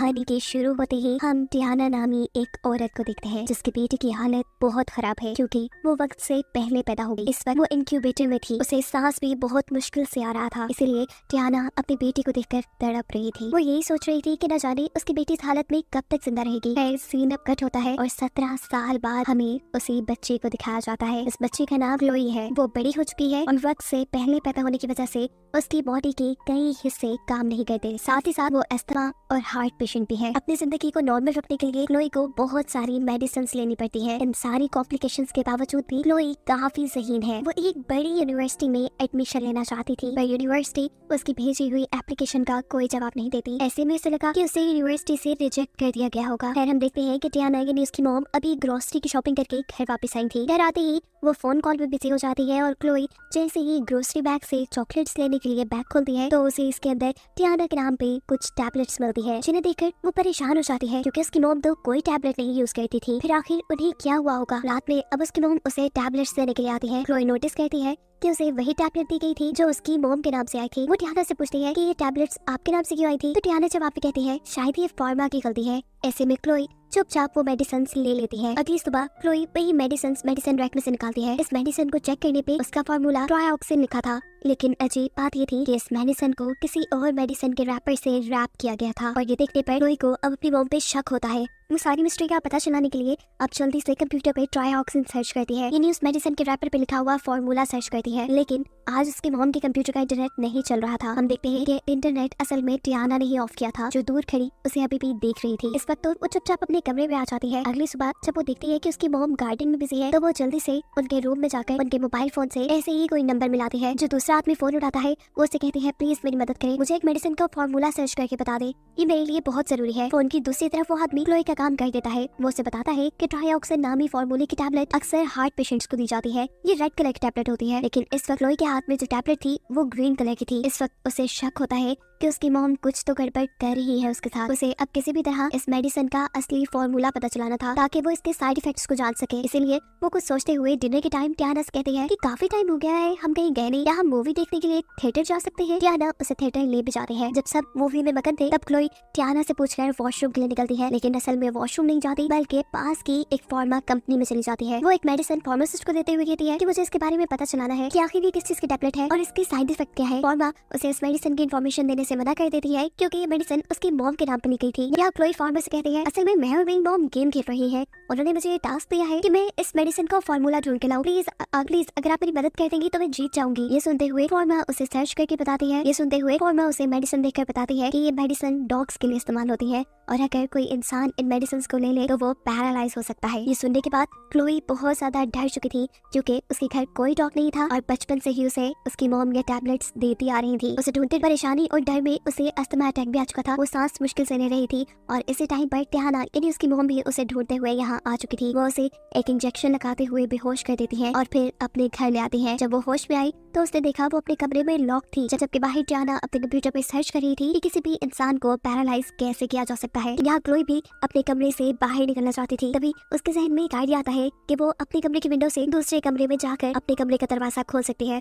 कहानी के शुरू होते ही हम टियाना नामी एक औरत को देखते हैं जिसके बेटे की हालत बहुत खराब है क्योंकि वो वक्त से पहले पैदा हो गई। इस वक्त वो इंक्यूबेटर में थी, उसे सांस भी बहुत मुश्किल से आ रहा था। इसीलिए टियाना अपने बेटे को देखकर तड़प रही थी। वो यही सोच रही थी कि न जाने उसकी बेटी इस हालत में कब तक जिंदा रहेगी। खैर सीन अब कट होता है और 17 साल बाद हमें उसी बच्चे को दिखाया जाता है। इस बच्चे का नाम क्लोई है। वो बड़ी हो चुकी है और वक्त से पहले पैदा होने की वजह से उसकी बॉडी के कई हिस्से काम नहीं करते। साथ ही साथ वो अस्थमा और हार्ट पेशेंट भी है। अपनी जिंदगी को नॉर्मल रखने के लिए क्लोई को बहुत सारी मेडिसिन लेनी पड़ती है। इन सारी कॉम्प्लिकेशंस के बावजूद भी क्लोई काफी ज़हीन है। वो एक बड़ी यूनिवर्सिटी में एडमिशन लेना चाहती थी पर यूनिवर्सिटी उसकी भेजी हुई एप्लीकेशन का कोई जवाब नहीं देती। ऐसे में उसे लगा कि उसे यूनिवर्सिटी से रिजेक्ट कर दिया गया होगा। खैर हम देखते हैं कि टियाना यानी उसकी मॉम अभी ग्रोसरी की शॉपिंग करके घर वापस आई थी। घर आते ही वो फोन कॉल में बिजी हो जाती है और क्लोई जैसे ही ग्रोसरी बैग से चॉकलेट्स लेने के लिए बैग खोलती है तो उसे इसके अंदर टियाना के नाम पे कुछ टैबलेट्स मिलती है, जिन्हें देखकर वो परेशान हो जाती है क्योंकि उसकी मॉम तो कोई टैबलेट नहीं यूज करती थी। फिर आखिर उन्हें क्या हुआ होगा। रात में अब उसकी मॉम उसे टैबलेट्स देने के लिए आती है। क्लोई नोटिस करती है कि उसे वही टैबलेट दी गई थी जो उसकी मॉम के नाम से आई थी। वो टियाना से पूछती है कि ये टैबलेट्स आपके नाम से क्यों आई थी। तो टियाना जवाब में कहती है शायद ये फार्मा की गलती है। ऐसे में क्लोई चुपचाप वो मेडिसिन ले लेती है। अगली सुबह क्लोई वही मेडिसिन रैक में से निकालती है। इस मेडिसिन को चेक करने पे उसका फार्मूला ट्रायोक्सिन लिखा था, लेकिन अजीब बात ये थी कि इस मेडिसिन को किसी और मेडिसिन के रैपर से रैप किया गया था। और ये देखने पर क्लोई को अब अपनी मॉम पे शक होता है। वो सारी मिस्ट्री का पता चलाने के लिए अब जल्दी से कंप्यूटर पे ट्रायोक्सिन सर्च करती है, यानी उस मेडिसिन के रैपर पे लिखा हुआ फार्मूला सर्च करती है। लेकिन आज उसके मॉम के कंप्यूटर का इंटरनेट नहीं चल रहा था। हम देखते हैं कि इंटरनेट असल में टियाना ने ही ऑफ किया था, जो दूर खड़ी उसे अभी भी देख रही थी। इस वक्त तो वो चुपचाप अपने कमरे में आ जाती है। अगली सुबह जब वो देखती है कि उसकी मॉम गार्डन में बिजी है तो वो जल्दी से उनके रूम में जाकर उनके मोबाइल फोन से ऐसे ही कोई नंबर मिलाती है। जो दूसरा आदमी फोन उठाता है वो उसे कहती है प्लीज मेरी मदद करें, मुझे एक मेडिसिन का फार्मूला सर्च करके बता दे, ये मेरे लिए बहुत जरूरी है। फोन की दूसरी तरफ वो आदमी क्लोई का काम कर देता है। वो उसे बताता है कि ट्रायोक्सिन नामी फार्मूले की टैबलेट अक्सर हार्ट पेशेंट्स को दी जाती है। ये रेड कलर की टैबलेट होती है, लेकिन इस वक्त क्लोई के हाथ में जो टैबलेट थी वो ग्रीन कलर की थी। इस वक्त उसे शक होता है कि उसकी मॉम कुछ तो गड़बड़ कर रही है उसके साथ। उसे अब किसी भी तरह इस मेडिसिन का असली फार्मूला पता चलाना था ताकि वो इसके साइड इफेक्ट्स को जान सके। इसीलिए वो कुछ सोचते हुए डिनर के टाइम टियाना से कहती है कि काफी टाइम हो गया है, हम कहीं गए नहीं, या हम मूवी देखने के लिए थिएटर जा सकते हैं। टियाना उसे थिएटर ले भी जाते हैं। जब सब मूवी में मगन थे तब क्लोई टियाना से पूछकर वॉशरूम के लिए निकलती है, लेकिन असल में वॉशरूम नहीं जाती बल्कि पास की एक फार्मा कंपनी में चली जाती है। वो एक मेडिसिन फार्मासिस्ट को देते हुए कहती है कि मुझे इसके बारे में पता चलाना है कि आखिर ये किस चीज की टैबलेट है और इसके साइड इफेक्ट क्या है। फार्मा उसे इस मेडिसिन की इन्फॉर्मेशन देने से मना कर देती है क्योंकि ये मेडिसिन उसकी मॉम के नाम पर ली गई थी। या क्लोई फार्मा से कहती है असल में मैं और मेरी मॉम गेम खेल रही है, उन्होंने मुझे ये टास्क दिया है कि मैं इस मेडिसिन का फार्मूला ढूंढ के लाऊं, प्लीज अगर आप मेरी मदद कर देंगी तो मैं जीत जाऊंगी। ये सुनते हुए फार्मा उसे सर्च करके बताती है। ये सुनते हुए फार्मा उसे मेडिसिन देखकर बताती है कि ये मेडिसिन डॉग्स के लिए इस्तेमाल होती है और अगर कोई इंसान इन मेडिसिन को ले ले तो वो पैरालाइज हो सकता है। ये सुनने के बाद क्लोई बहुत ज्यादा डर चुकी थी क्योंकि उसके घर कोई डॉग नहीं था और बचपन से ही उसे उसकी मॉम ये टैबलेट्स देती आ रही थी। उसे ढूंढते परेशानी और डर में उसे अस्थमा अटैक भी आ चुका था। वो सांस मुश्किल से ले रही थी और इसी टाइम पर टियाना यानी उसकी मॉम भी उसे ढूंढते हुए यहाँ आ चुकी थी। वो उसे एक इंजेक्शन लगाते हुए बेहोश कर देती है और फिर अपने घर ले आती है। जब वो होश में आई तो उसने देखा वो अपने कमरे में लॉक थी, जबकि बाहर टियाना अपने कंप्यूटर पे सर्च कर रही थी कि किसी भी इंसान को पैरालाइज कैसे किया जा सकता है। यहाँ क्लोई भी अपने कमरे से बाहर निकलना चाहती थी। तभी उसके जहन में एक आइडिया आता है कि वो अपने कमरे की विंडो से दूसरे कमरे में जाकर अपने कमरे का दरवाजा खोल सकती है।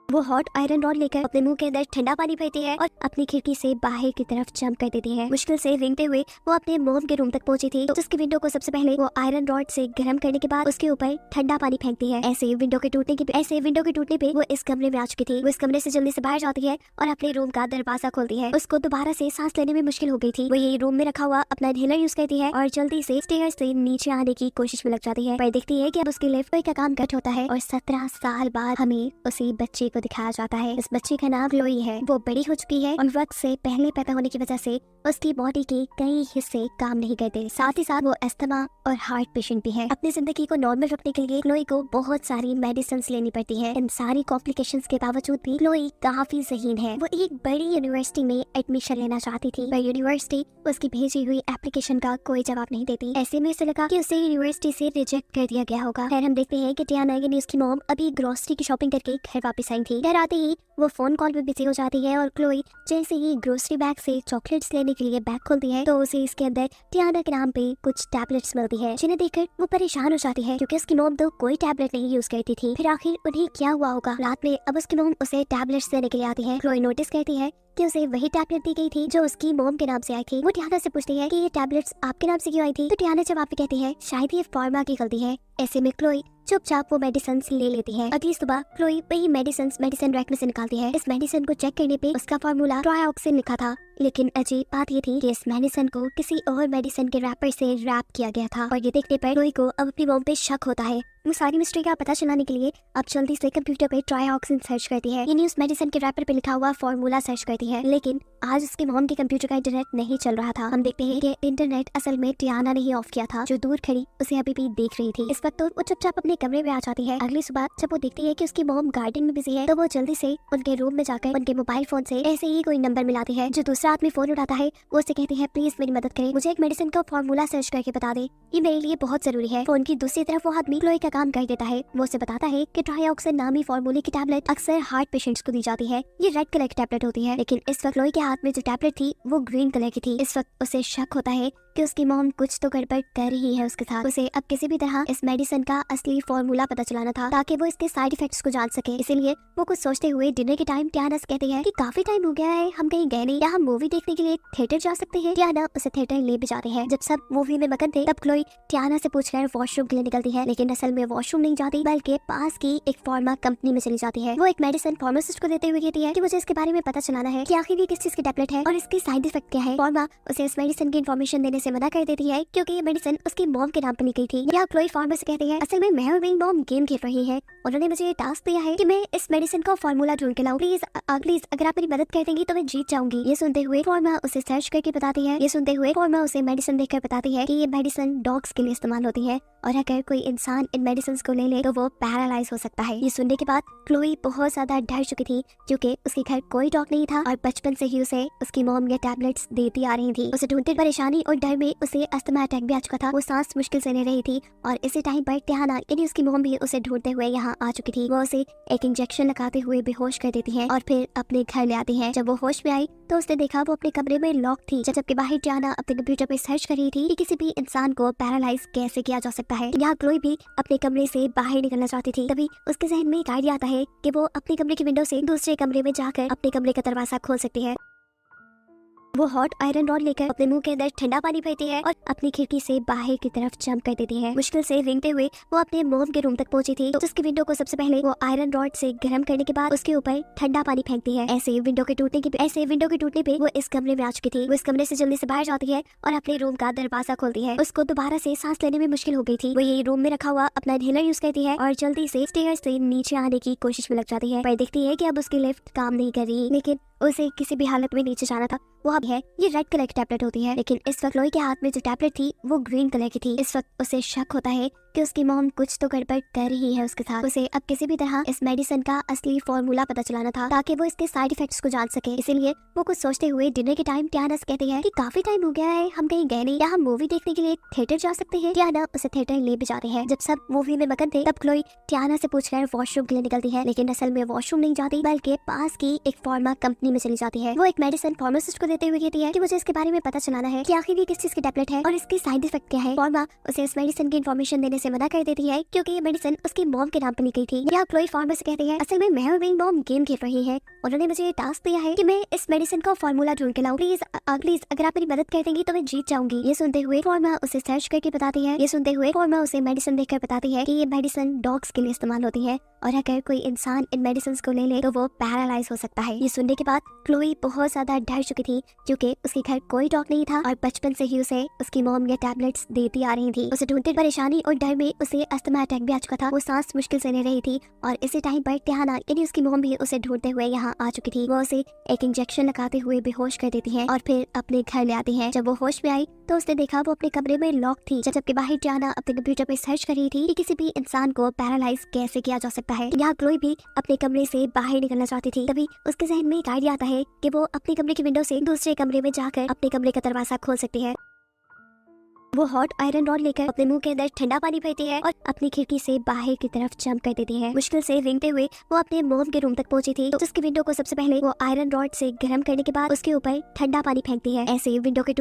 वो हॉट आयरन रॉड लेकर अपने मुंह के अंदर ठंडा पानी भरती है और अपनी खिड़की से बाहर की तरफ जंप कर देती है। मुश्किल से रेंगते हुए वो अपने मॉम के रूम तक पहुंची थी तो उसकी विंडो को सबसे पहले वो आयरन रॉड से गर्म करने के बाद उसके ऊपर ठंडा पानी फेंकती है। ऐसे विंडो के टूटने पे वो इस कमरे में आ चुकी थी। वो इस कमरे से जल्दी से बाहर जाती है और अपने रूम का दरवाजा खोलती है। उसको दोबारा से सांस लेने में मुश्किल हो गई थी। वो ये रूम में रखा हुआ अपना इनहेलर यूज करती है और जल्दी से स्टेयर्स से नीचे आने की कोशिश में लग जाती है। पर देखती है कि अब उसके लेफ्ट का काम कट होता है और 17 साल बाद हमें उसी बच्चे को दिखाया जाता है। इस बच्चे का नाम क्लोई है। वो बड़ी हो चुकी है और वक्त से पहले पैदा होने की वजह से उसकी बॉडी के कई हिस्से काम नहीं करते। साथ ही साथ वो अस्थमा और हार्ट पेशेंट भी है। अपनी जिंदगी को नॉर्मल रखने के लिए क्लोई को बहुत सारी मेडिसिन लेनी पड़ती है। इन सारी कॉम्प्लिकेशंस के बावजूद भी क्लोई काफी ज़हीन है। वो एक बड़ी यूनिवर्सिटी में एडमिशन लेना चाहती थी पर यूनिवर्सिटी उसकी भेजी हुई एप्लीकेशन का कोई जवाब नहीं देती। ऐसे में उसे लगा कि उसे यूनिवर्सिटी से रिजेक्ट कर दिया गया होगा। खैर हम देखते हैं कि टियाना यानी उसकी मॉम अभी ग्रोसरी की शॉपिंग करके घर वापस आई थी। घर आते ही वो फोन कॉल में बिजी हो जाती है और क्लोई जैसे ही ग्रोसरी बैग से चॉकलेट्स लेने के लिए बैग खोलती है तो उसे इसके अंदर टियाना के नाम पे कुछ टैबलेट्स मिलती है, जिन्हें देखकर वो परेशान हो जाती है क्योंकि उसकी मॉम तो कोई टैबलेट नहीं यूज करती थी। फिर आखिर उन्हें क्या हुआ होगा। रात में अब उसकी मॉम उसे टैबलेट्स देने के लिए आती है। क्लोई नोटिस करती है कि उसे वही टैबलेट दी गई थी जो उसकी मॉम के नाम से आई थी। वो टियाना से पूछती है कि ये टैबलेट्स आपके नाम से क्यों आई थी, तो टियाना जवाब में कहती है शायद ये फार्मा की गलती है। ऐसे में क्लोई चुपचाप वो मेडिसिन ले लेती है। अगली सुबह क्लोई वही मेडिसिन रैक में से निकालती है। इस मेडिसिन को चेक करने पे उसका फार्मूला ट्रायोक्सिन लिखा था, लेकिन अजीब बात ये थी कि इस मेडिसिन को किसी और मेडिसिन के रैपर से रैप किया गया था। और ये देखने पर क्लोई को अब अपनी मॉम पे शक होता है। वो सारी मिस्ट्री का पता चलाने के लिए अब जल्दी से कंप्यूटर पे ट्रायोक्सिन सर्च करती है। ये न्यूज़ मेडिसिन के रैपर पे लिखा हुआ फार्मूला सर्च करती है, लेकिन आज उसके मॉम के कंप्यूटर का इंटरनेट नहीं चल रहा था। हम देखते हैं कि इंटरनेट असल में टियाना ने ही ऑफ किया था, जो दूर खड़ी उसे अभी भी देख रही थी। इस वक्त तो वो चुपचाप अपने कमरे में आ जाती है। अगली सुबह जब वो देखती है कि उसकी मॉम गार्डन में बिजी है तो वो जल्दी से उनके रूम में जाकर उनके मोबाइल फोन से ऐसे ही कोई नंबर मिलाती है। जो दूसरा आदमी फोन उठाता है वो उससे कहती है प्लीज मेरी मदद करें, मुझे एक मेडिसिन का फार्मूला सर्च करके बता दे, ये मेरे लिए बहुत जरूरी है। फोन की दूसरी तरफ वो आदमी क्लोई का काम कर देता है। वो उसे बताता है कि ट्रायोक्सिन नामी फार्मूले की टैबलेट अक्सर हार्ट पेशेंट्स को दी जाती है। ये रेड कलर की टैबलेट होती है, लेकिन इस वक्त क्लोई के हाथ में जो टैबलेट थी वो ग्रीन कलर की थी। इस वक्त उसे शक होता है कि उसकी मॉम कुछ तो गड़बड़ कर रही है उसके साथ। उसे अब किसी भी तरह इस मेडिसिन का असली फार्मूला पता चलाना था ताकि वो इसके साइड इफेक्ट्स को जान सके। इसीलिए वो कुछ सोचते हुए डिनर के टाइम टियाना से कहती है कि काफी टाइम हो गया है, हम कहीं गए नहीं, या हम मूवी देखने के लिए थिएटर जा सकते हैं। टियाना उसे थिएटर ले भी जाते हैं। जब सब मूवी में मगन थे तब क्लोई टियाना से पूछकर वॉशरूम के लिए निकलती है, लेकिन असल में वॉशरूम नहीं जाती बल्कि पास की एक फार्मा कंपनी में चली जाती है। वो एक मेडिसिन फार्मासिस्ट को देते हुए कहती है कि मुझे इसके बारे में पता चलाना है कि आखिर ये किस चीज की टैबलेट है और इसकी साइड इफेक्ट क्या है। फार्मा उसे इस मेडिसिन की इन्फॉर्मेशन देने से मना कर देती है क्योंकि ये मेडिसिन उसकी मॉम के नाम पर ली गई थी। या क्लोई फार्मा से कहती है असल में मैं और मेरी मॉम गेम खेल रही है, उन्होंने मुझे ये टास्क दिया है कि मैं इस मेडिसिन का फार्मूला ढूंढ के लाऊं, प्लीज अगर आप मेरी मदद कर देंगी तो मैं जीत जाऊंगी। ये सुनते हुए फार्मा उसे सर्च करके बताती है। ये सुनते हुए फार्मा उसे मेडिसिन देखकर बताती है कि ये मेडिसिन डॉग्स के लिए इस्तेमाल होती है और अगर कोई इंसान इन मेडिसिन को ले ले तो वो पैरालाइज हो सकता है। ये सुनने के बाद क्लोई बहुत ज्यादा डर चुकी थी क्योंकि उसके घर कोई डॉग नहीं था और बचपन से ही उसे उसकी मॉम ये टैबलेट्स देती आ रही थी। उसे ढूंढते परेशानी और डर में उसे अस्थमा अटैक भी आ चुका था। वो सांस मुश्किल से ले रही थी और इसी टाइम पर टियाना यानी उसकी मॉम भी उसे ढूंढते हुए यहाँ आ चुकी थी। वो उसे एक इंजेक्शन लगाते हुए बेहोश कर देती है और फिर अपने घर ले आती है। जब वो होश में आई तो उसने देखा वो अपने कमरे में लॉक थी, जबकि बाहर टियाना अपने कंप्यूटर पे सर्च कर रही थी कि किसी भी इंसान को पैरालाइज कैसे किया जा सकता है। यहाँ क्लोई भी अपने कमरे से बाहर निकलना चाहती थी। तभी उसके जहन में एक आइडिया आता है कि वो अपने कमरे की विंडो से दूसरे कमरे में जाकर अपने कमरे का दरवाजा खोल सकती है। वो हॉट आयरन रॉड लेकर अपने मुंह के अंदर ठंडा पानी भरती है और अपनी खिड़की से बाहर की तरफ जंप कर देती है। मुश्किल से रेंगते हुए वो अपने मॉम के रूम तक पहुंची थी तो उसकी विंडो को सबसे पहले वो आयरन रॉड से गर्म करने के बाद उसके ऊपर ठंडा पानी फेंकती है। ऐसे विंडो के टूटने पे वो इस कमरे में आ चुकी थी। वो इस कमरे से जल्दी से बाहर जाती है और अपने रूम का दरवाजा खोलती है। उसको दोबारा से सांस लेने में मुश्किल हो गई थी। वो यही रूम में रखा हुआ अपना इनहेलर यूज करती है और जल्दी से स्टेयर्स से नीचे आने की कोशिश में लग जाती है, पर देखती है कि अब उसकी लिफ्ट काम नहीं कर रही, लेकिन उसे किसी भी हालत में नीचे जाना था। वो अब है ये रेड कलर की टैबलेट होती है, लेकिन इस वक्त क्लोई के हाथ में जो टैबलेट थी वो ग्रीन कलर की थी। इस वक्त उसे शक होता है कि उसकी मॉम कुछ तो गड़बड़ कर रही है उसके साथ। उसे अब किसी भी तरह इस मेडिसिन का असली फार्मूला पता चलाना था ताकि वो इसके साइड इफेक्ट्स को जान सके। इसीलिए वो कुछ सोचते हुए डिनर के टाइम टियाना से कहती है कि काफी टाइम हो गया है, हम कहीं गए नहीं, या हम मूवी देखने के लिए थिएटर जा सकते हैं। टियाना उसे थिएटर ले भी जाते हैं। जब सब मूवी में मगन थे तब क्लोई टियाना से पूछकर वॉशरूम के लिए निकलती है, लेकिन असल में वॉशरूम नहीं जाती बल्कि पास की एक फार्मा कंपनी में चली जाती है। वो एक मेडिसिन फार्मासिस्ट को देते हुए कहती है कि मुझे इसके बारे में पता चलाना है कि आखिर ये किस चीज की टैबलेट है और इसकी साइड इफेक्ट क्या है। फार्मा उसे इस मेडिसिन की इन्फॉर्मेशन देने से मना कर देती है क्योंकि ये मेडिसिन उसकी मॉम के नाम पर ली गई थी। या क्लोई फार्मा से कहती है असल में मैं और मेरी मॉम गेम खेल रही है, उन्होंने मुझे ये टास्क दिया है कि मैं इस मेडिसिन का फार्मूला ढूंढ के लाऊं, प्लीज अगर आप मेरी मदद कर देंगी तो मैं जीत जाऊंगी। ये सुनते हुए फार्मा उसे सर्च करके बताती है। ये सुनते हुए फार्मा उसे मेडिसिन देखकर बताती है कि ये मेडिसिन डॉग्स के लिए इस्तेमाल होती है और अगर कोई इंसान इन मेडिसिन को ले ले तो वो पैरालाइज हो सकता है। ये सुनने के बाद क्लोई बहुत ज्यादा डर चुकी थी क्योंकि उसके घर कोई डॉग नहीं था और बचपन से ही उसे उसकी मॉम ये टैबलेट्स देती आ रही थी। उसे ढूंढते परेशानी और डर में उसे अस्थमा अटैक भी आ चुका था। वो सांस मुश्किल से ले रही थी और इसी टाइम पर टियाना यानी उसकी मॉम भी उसे ढूंढते हुए यहाँ आ चुकी थी। वो उसे एक इंजेक्शन लगाते हुए बेहोश कर देती है और फिर अपने घर ले आती है। जब वो होश में आई तो उसने देखा वो अपने कमरे में लॉक थी, जबकि बाहर टियाना अपने कंप्यूटर पे सर्च कर रही थी कि किसी भी इंसान को पैरालाइज कैसे किया जा सकता है। यहाँ क्लोई भी अपने कमरे से बाहर निकलना चाहती थी। तभी उसके जहन में एक आइडिया आता है कि वो अपने कमरे की विंडो से दूसरे कमरे में जाकर अपने कमरे का दरवाजा खोल सकती है। वो हॉट आयरन रॉड लेकर अपने मुंह के अंदर ठंडा पानी भरती है और अपनी खिड़की से बाहर की तरफ जंप कर देती है। मुश्किल से रेंगते हुए वो अपने मॉम के रूम तक पहुंची थी, तो उसकी विंडो को सबसे पहले वो आयरन रॉड से गर्म करने के बाद उसके ऊपर ठंडा पानी फेंकती है। ऐसे विंडो के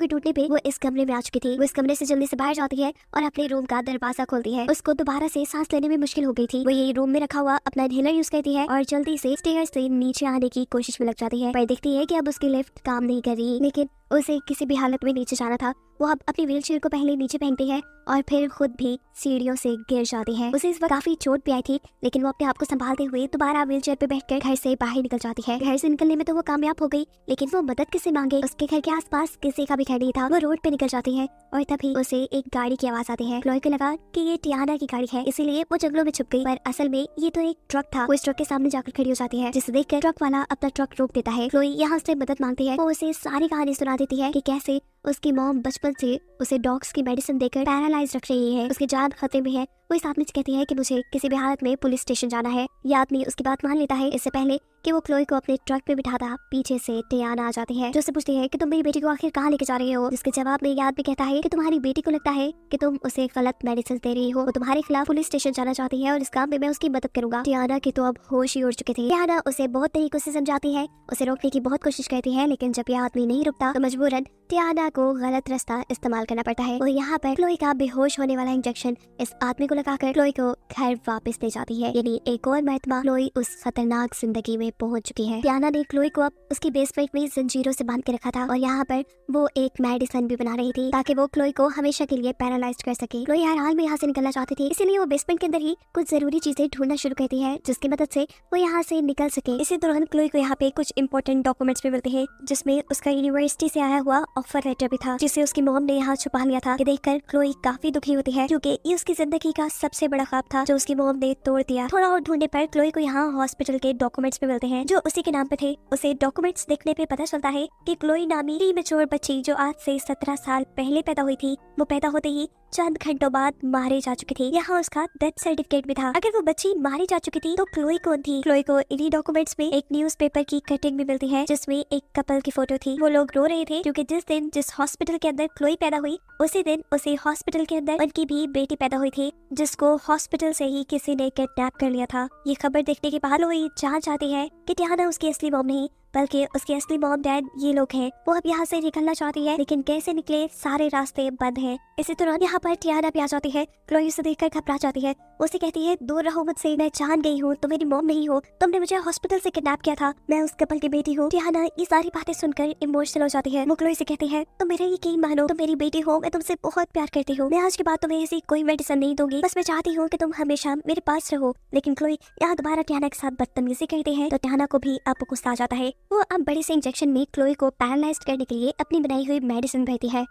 टूटने पे वो इस कमरे में आ चुकी थी। वो इस कमरे से जल्दी से बाहर जाती है और अपने रूम का दरवाजा खोलती है। उसको दोबारा से सांस लेने में मुश्किल हो गई थी। वो यही रूम में रखा हुआ अपना इनहेलर यूज करती है और जल्दी से स्टेयर्स से नीचे आने की कोशिश में लग जाती है, पर देखती है कि अब उसकी लिफ्ट काम नहीं कर रही। लेकिन उसे किसी भी हालत में नीचे जाना था। वो अब अपनी व्हीलचेयर को पहले नीचे फेंकती है और फिर खुद भी सीढ़ियों से गिर जाती है। उसे इस वक्त काफी चोट भी आई थी, लेकिन वो अपने आप को संभालते हुए दोबारा व्हीलचेयर पे बैठकर घर से बाहर निकल जाती है। घर से निकलने में तो वो कामयाब हो गई, लेकिन वो मदद किससे मांगे? उसके घर के आसपास किसी का भी घर नहीं था। वो रोड पे निकल जाती है और तभी उसे एक गाड़ी की आवाज आती है। क्लोई को लगा कि ये टियाना की गाड़ी है, इसीलिए वो जंगलों में छुप गई, पर असल में ये तो एक ट्रक था। वो इस ट्रक के सामने जाकर खड़ी हो जाती है, जिसे देखकर ट्रक वाला अपना ट्रक रोक देता है। क्लोई यहाँ से मदद मांगती है। वो उसे सारी कहानी सुना देती है कि कैसे उसकी मॉम बचपन से उसे डॉग्स की मेडिसिन देकर पैरालाइज रख रही है, उसकी जान खतरे में है। वो इस आदमी से कहती है कि मुझे किसी भी हालत में पुलिस स्टेशन जाना है। यह आदमी उसकी बात मान लेता है। इससे पहले कि वो क्लोई को अपने ट्रक पे बिठाता, पीछे से टियाना आ जाती है, जो उससे पूछती है कि तुम मेरी बेटी को आखिर कहाँ लेके जा रहे हो? जिसके जवाब में यह आदमी कहता है कि तुम्हारी बेटी को लगता है कि तुम उसे गलत मेडिसिन दे रही हो। वो तुम्हारे खिलाफ पुलिस स्टेशन जाना चाहती है और इस काम में मैं उसकी मदद करूंगा। टियाना की तो अब होश ही उड़ चुके थे। टियाना उसे बहुत तरीकों से समझाती है, उसे रोकने की बहुत कोशिश करती है, लेकिन जब यह आदमी नहीं रुकता तो मजबूरन टियाना को गलत रास्ता इस्तेमाल करना पड़ता है। और यहाँ पर क्लोई का बेहोश होने वाला इंजेक्शन इस आदमी को लगाकर क्लोई को घर वापस ले जाती है। यानी एक और मरतबा क्लोई उस खतरनाक जिंदगी में पहुंच चुकी है। टियाना ने क्लोई को अब उसकी बेसमेंट में जंजीरों से बांध के रखा था और यहाँ पर वो एक मेडिसिन भी बना रही थी ताकि वो क्लोई को हमेशा के लिए पैरालाइज कर सके। क्लोई हर हाल में यहाँ से निकलना चाहती थी, इसीलिए वो बेसमेंट के अंदर ही कुछ जरूरी चीजें ढूंढना शुरू करती है, जिसकी मदद से वो यहाँ से निकल सके। इसी दौरान क्लोई को यहाँ पे कुछ इंपॉर्टेंट डॉक्यूमेंट्स भी मिलते हैं, जिसमें उसका यूनिवर्सिटी से आया हुआ ऑफर लेटर भी था, जिसे उसकी मॉम ने यहाँ छुपा लिया था। ये देखकर क्लोई काफी दुखी होती है, क्योंकि ये उसकी जिंदगी का सबसे बड़ा ख्वाब था जो उसकी मॉम ने तोड़ दिया। थोड़ा और ढूंढने पर क्लोई को यहाँ हॉस्पिटल के डॉक्यूमेंट्स भी मिलते हैं, जो उसी के नाम पे थे। उसे डॉक्यूमेंट्स देखने पे पता चलता है कि क्लोई नामी प्रीमेच्योर बच्ची जो आज से 17 साल पहले पैदा हुई थी, वो पैदा होते ही चंद घंटों बाद मारे जा चुकी थी। यहाँ उसका डेथ सर्टिफिकेट भी था। अगर वो बच्ची मारी जा चुकी थी तो क्लोई कौन थी? क्लोई को इन्हीं डॉक्यूमेंट्स में एक न्यूज़पेपर की कटिंग भी मिलती है, जिसमें एक कपल की फोटो थी। वो लोग रो रहे थे क्योंकि जिस हॉस्पिटल के अंदर क्लोई पैदा हुई, उसी दिन उसी हॉस्पिटल के अंदर उनकी भी बेटी पैदा हुई थी, जिसको हॉस्पिटल से ही किसी ने किडनैप कर लिया था। ये खबर देखने के बाद क्लोई जान जाती है कि टियाना उसकी असली मॉम नहीं, बल्कि उसके असली मॉम डैड ये लोग हैं। वो अब यहाँ से निकलना चाहती है, लेकिन कैसे निकले? सारे रास्ते बंद हैं। इसी दौरान यहाँ पर टियाना भी आ जाती है। क्लोई उसे देखकर घबरा जाती है। उसे कहती है, दूर रहो मुझसे, मैं जान गई हूँ, तुम मेरी मॉम नहीं हो, तुमने मुझे हॉस्पिटल से किडनैप किया था, मैं उस कपल की बेटी हूँ। टियाना ये सारी बातें सुनकर इमोशनल हो जाती है। वो क्लोई से कहती है, तुम मेरा यकीन मानो, तुम मेरी बेटी हो, मैं तुमसे बहुत प्यार करती हूँ, मैं आज के बाद तुम्हें ऐसी कोई मेडिसिन नहीं दूंगी, बस मैं चाहती हूँ कि तुम हमेशा मेरे पास रहो। लेकिन क्लोई यहाँ दोबारा टियाना के साथ बदतमीजी करती है, तो टियाना को भी अब गुस्सा आ जाता है। वो अब बड़े से इंजेक्शन में क्लोई को पैरालाइज करने के लिए अपनी बनाई हुई मेडिसिन भरती है।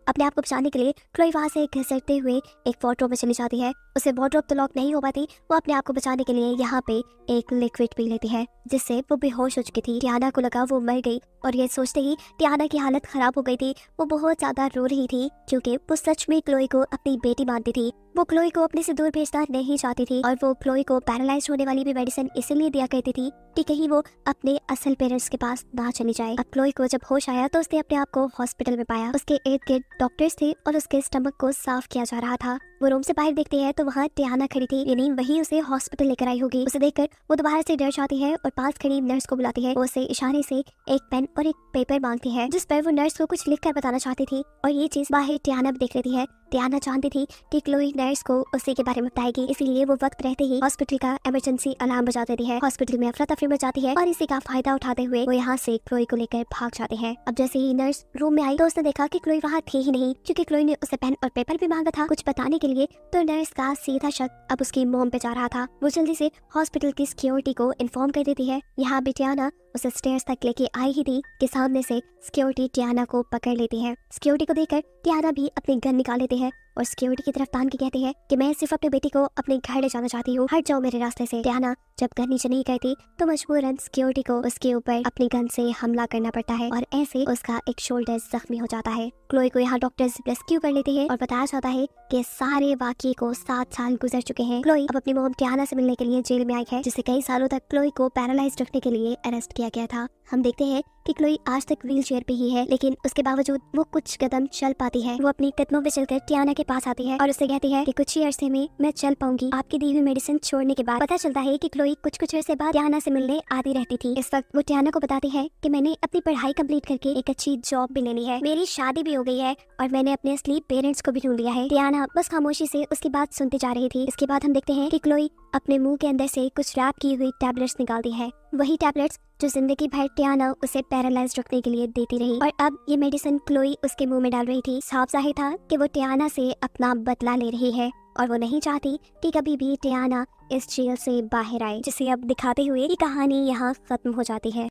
अपने आप को बचाने के लिए क्लोई वहाँ से घसरते हुए एक वार्डरोब में चली जाती है। उसे वार्डरोब तो लॉक नहीं हो पाती। वो अपने आप को बचाने के लिए यहाँ पे एक लिक्विड पी लेती है, जिससे वो बेहोश हो चुकी थी। टियाना को लगा वो मर गई, और ये सोचते ही टियाना की हालत खराब हो गई थी। वो बहुत ज्यादा रो रही थी, क्योंकि वो सच में क्लोई को अपनी बेटी मानती थी। वो क्लोई को अपने से दूर भेजना नहीं चाहती थी, और वो क्लोई को पैरालाइज होने वाली भी मेडिसिन इसीलिए दिया करती थी कि कहीं वो अपने असल पेरेंट्स के पास ना चली जाए। अब क्लोई को जब होश आया तो उसने अपने आप को हॉस्पिटल में पाया। उसके इर्द गिर्द डॉक्टर्स थे और उसके स्टमक को साफ किया जा रहा था। वो रूम से बाहर देखती है तो वहाँ टियाना खड़ी थी, यानी वही उसे हॉस्पिटल लेकर आई होगी। उसे देखकर वो दोबारा से डर जाती है और पास खड़ी नर्स को बुलाती है। वो उसे इशारे से एक पेन और एक पेपर मांगती है, जिस पर वो नर्स को कुछ लिखकर बताना चाहती थी, और ये चीज बाहर टियाना भी देख लेती है। टियाना जानती थी कि क्लोई नर्स को उसी के बारे में बताएगी, इसीलिए वो वक्त रहते ही हॉस्पिटल का इमरजेंसी अलार्म बजा देती है। हॉस्पिटल में अफरा तफरी मच जाती है, और इसी का फायदा उठाते हुए वो यहाँ से क्लोई को लेकर भाग जाते हैं। अब जैसे ही नर्स रूम में आई तो उसने देखा कि क्लोई वहाँ थी ही नहीं, क्योंकि क्लोई ने उसे पेन और पेपर भी मांगा था कुछ बताने के लिए। तो नर्स का सीधा शक अब उसकी मॉम पे जा रहा था। वो जल्दी से हॉस्पिटल की सिक्योरिटी को इन्फॉर्म कर देती है। यहाँ भी टियाना उसे स्टेयर्स तक लेके आई ही थी कि सामने से सिक्योरिटी टियाना को पकड़ लेती है। सिक्योरिटी को देखकर टियाना भी अपनी गन निकाल लेते हैं और सिक्योरिटी की तरफ तान के कहती है कि मैं सिर्फ अपनी बेटी को अपने घर ले जाना चाहती हूँ, हट जाओ मेरे रास्ते से। टियाना जब गन नीचे नहीं करती तो मजबूरन सिक्योरिटी को उसके ऊपर अपनी गन से हमला करना पड़ता है, और ऐसे उसका एक शोल्डर जख्मी हो जाता है। क्लोई को यहाँ डॉक्टर्स रेस्क्यू कर लेते हैं और बताया जाता है कि सारे वाकये को 7 साल गुजर चुके हैं। क्लोई अब अपनी मॉम टियाना से मिलने के लिए जेल में आई है, जिसे कई सालों तक क्लोई को पैरालाइज रखने के लिए अरेस्ट किया गया था। हम देखते हैं कि कि क्लोई आज तक व्हील चेयर पे ही है, लेकिन उसके बावजूद वो कुछ कदम चल पाती है। वो अपनी कदमों पे चलकर टियाना के पास आती है और उससे कहती है कि कुछ ही अरसे में मैं चल पाऊंगी। आपकी दी हुई मेडिसिन छोड़ने के बाद पता चलता है कि क्लोई कुछ अरसे बाद टियाना से मिलने आती रहती थी। इस वक्त वो टियाना को बताती है कि मैंने अपनी पढ़ाई कंप्लीट करके एक अच्छी जॉब भी ले ली है, मेरी शादी भी हो गई है और मैंने अपने असली पेरेंट्स को भी ढूंढ लिया है। टियाना बस खामोशी से उसकी बात सुनती जा रही थी। इसके बाद हम देखते हैं कि क्लोई अपने मुंह के अंदर से कुछ रैप की हुई टैबलेट्स निकालती है, वही टैबलेट्स जो जिंदगी भर टियाना उसे पैरालाइज रखने के लिए देती रही। और अब ये मेडिसिन क्लोई उसके मुंह में डाल रही थी। साफ जाहिर था कि वो टियाना से अपना बदला ले रही है और वो नहीं चाहती कि कभी भी टियाना इस जेल से बाहर आए, जिसे अब दिखाते हुए ये कहानी यहाँ खत्म हो जाती है।